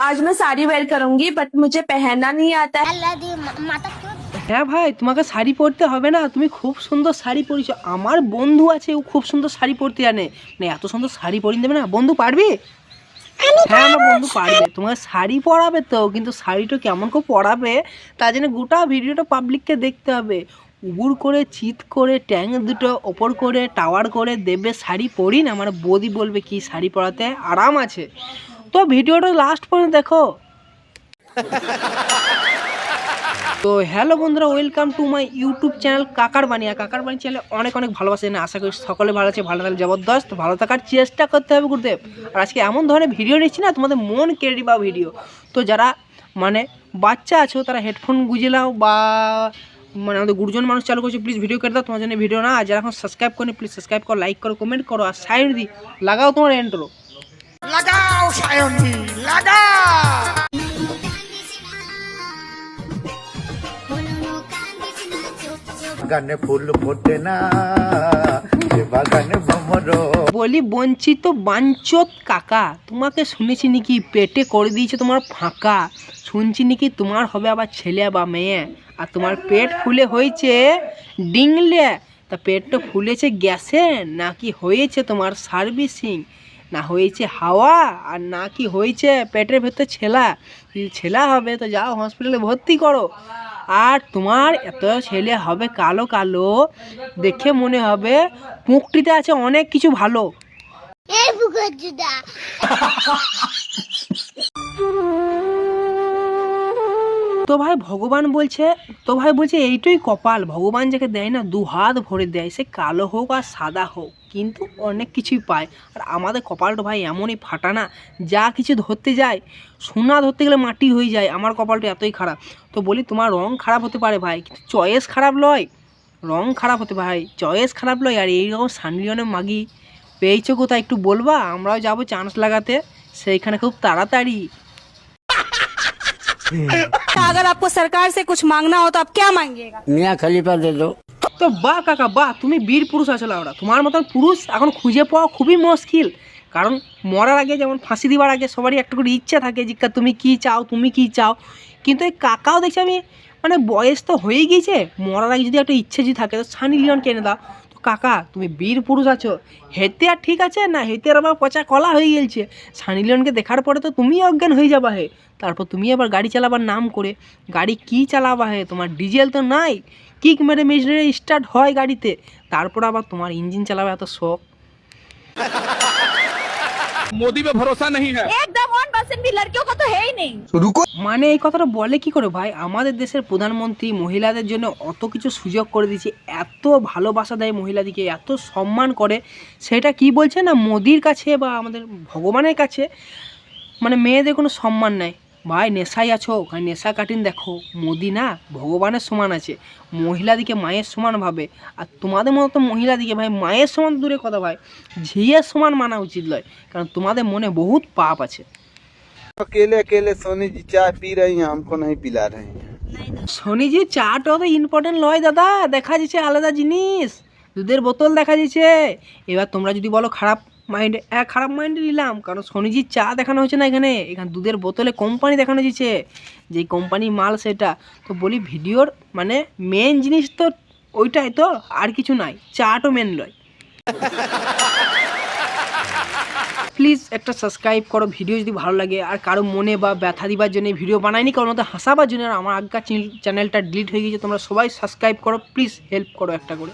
आज मैं साड़ी वेयर करूंगी बट मुझे पहनना नहीं आता है। হ্যাঁ ভাই, তোমাকে শাড়ি পরতে হবে না, তুমি খুব সুন্দর শাড়ি পরিছো। আমার বন্ধু আছে, ও খুব সুন্দর শাড়ি পরতে জানে, মানে এত সুন্দর শাড়ি পরিয়ে দেবে না। বন্ধু পারবি? হ্যাঁ আমার বন্ধু পারবে, তোমাকে শাড়ি পরাবে তো, কিন্তু শাড়িটা কেমন করে পরাবে তার জন্য গোটা ভিডিওটা পাবলিককে দেখতে হবে। উবুর করে চিৎ করে ট্যাং দুটো ওপর করে টাওয়ার করে দেবে শাড়ি পরি না, আমার বৌদি বলবে কি শাড়ি পরাতে আরাম আছে। তো ভিডিওটা লাস্ট পর্যন্ত দেখো। তো হ্যালো বন্ধুরা, welcome to my YouTube channel কাকার বাণী। আর কাকার বাণী চ্যানেলে অনেক অনেক ভালোবাসে না, আশা করি সকলে ভালো আছে। ভালো থাকলে জবরদস্ত, ভালো থাকার চেষ্টা করতে হবে গুরুদেব। আর আজকে এমন ধরনের ভিডিও নিচ্ছি না, তোমাদের মন কেড়ে দিবা ভিডিও। তো যারা মানে বাচ্চা আছো তারা হেডফোন গুঁজে নাও, বা মানে আমাদের গুরুজন মানুষ চালু করছে, প্লিজ ভিডিও কেটে দাও, তোমার জন্য ভিডিও না। আর যারা এখন সাবস্ক্রাইব করেনি প্লিজ সাবস্ক্রাইব করো, লাইক করো, কমেন্ট করো, আর সাইন দি লাগাও তোমার এন্ট্রো লাগাও, সায়ন্তি লাগাও। বাগানে ফুল ফোটে না, বাগানে ভ্রমর। বলি বঞ্চিত বাঞ্চত কাকা, তোমাকে শুনেছি নাকি পেটে করে দিয়েছে তোমার ফাঁকা। শুনছি নাকি তোমার হবে আবার ছেলে বা মেয়ে, আর তোমার পেট ফুলে হয়েছে ডিংলে। তা পেটটা ফুলেছে গ্যাসে, নাকি হয়েছে তোমার সার্ভিসিং, না হয়েছে হাওয়া, আর নাকি হয়েছে পেটের ভেতর ছেলা। ছেলা হবে তো যাও হসপিটালে ভর্তি করো। আর তোমার এত ছেলে হবে কালো কালো, দেখে মনে হবে মুখটিতে আছে অনেক কিছু ভালো। তো ভাই ভগবান বলছে, এইটাই কপাল। ভগবান যাকে দেয় না দু হাত ভরে দেয়, সে কালো হোক আর সাদা হোক, কিন্তু অনেক কিছুই পায়। আর আমাদের কপালটা ভাই এমনই ফাটা না, যা কিছু ধরতে যায় সোনা ধরতে গেলে মাটি হয়ে যায়। আমার কপালটা এতই খারাপ। তো বলি তোমার রং খারাপ হতে পারে ভাই, কিন্তু চয়েস খারাপ লয়। রং খারাপ হতে ভাই, চয়েস খারাপ লয়। আর এইরকম সানলিওনের মাগি পেয়েছো কোথায় একটু বলবা, আমরাও যাবো চান্স লাগাতে সেইখানে খুব তাড়াতাড়ি। अगर आपको सरकार से कुछ मांगना हो तो आप क्या मांगिएगा? मियाँ खलीफा दे दो। তো বাহ কাকা বাহ, তুমি বীর পুরুষ আছো লাউড়া। তোমার মতন পুরুষ এখন খুঁজে পাওয়া খুবই মুশকিল। কারণ মরার আগে যেমন ফাঁসি দিবার আগে সবারই একটা করে ইচ্ছা থাকে যে তুমি কি চাও, তুমি কি চাও। কিন্তু এই কাকাও দেখছি আমি, মানে বয়স তো হয়ে গিয়েছে, মরার আগে যদি একটা ইচ্ছে যদি থাকে তো সানি লিওন কিনে দাও। তো কাকা তুমি বীর পুরুষ আছো, হেতে আর ঠিক আছে না, হেতে আর আবার পচা কলা হয়ে গেছে। সানি লিওনকে দেখার পরে তো তুমি অজ্ঞান হয়ে যাবা হে। তারপর তুমি আবার গাড়ি চালাবার নাম করে গাড়ি কি চালাবা হে, তোমার ডিজেল তো নাই, কিক মেরে মেজরে স্টার্ট হয় গাড়িতে, তারপর আবার তোমার ইঞ্জিন চালাবে এত শখ। मोदी पे भरोसा नहीं है। एकदम 1% भी लड़कियों का तो है ही नहीं। মানে এই কথাটা বলে কি করে ভাই? আমাদের দেশের প্রধানমন্ত্রী মহিলাদের জন্য অত কিছু সুযোগ করে দিয়েছে, এত ভালোবাসা দেয় মহিলাদিকে, এত সম্মান করে, সেটা কি বলছে না মোদির কাছে বা আমাদের ভগবানের কাছে মানে মেয়েদের কোনো সম্মান নাই। ভাই নেশায় আছো, ওখানে নেশা কাটিন দেখো, মোদি না ভগবানের সমান আছে, মহিলাদিকে মায়ের সমান ভাবে। আর তোমাদের মতো মহিলাদিকে ভাই মায়ের সমান দূরে কথা ভাই, ঝিয়ের সমান মানা উচিত নয়, কারণ তোমাদের মনে বহুত পাপ আছে। अकेले अकेले सोनी जी चाय पी रही हैं, हमको नहीं पिला रहे हैं। শনিজি চাটা তো ইম্পর্টেন্ট নয় দাদা, দেখা যাচ্ছে আলাদা জিনিস, দুধের বোতল দেখা যাচ্ছে। এবার তোমরা যদি বলো খারাপ মাইন্ডে, খারাপ মাইন্ডে নিলাম, কারণ শনিজির চা দেখানো হচ্ছে না, এখানে দুধের বোতলে কোম্পানি দেখানো যাচ্ছে, যে কোম্পানি মাল সেটা। তো বলি ভিডিওর মানে মেন জিনিস তো ওইটাই তো, আর কিছু নাই, চাটো মেন নয়। প্লিজ একটা সাবস্ক্রাইব করো ভিডিও যদি ভালো লাগে। আর কারো মনে বা ব্যথা দিবার জন্য ভিডিও বানাইনি, কারণ ওদের হাসাবার জন্য। আর আমার আগেকার চ্যানেলটা ডিলিট হয়ে গেছে, তোমরা সবাই সাবস্ক্রাইব করো প্লিজ, হেল্প করো একটা করে।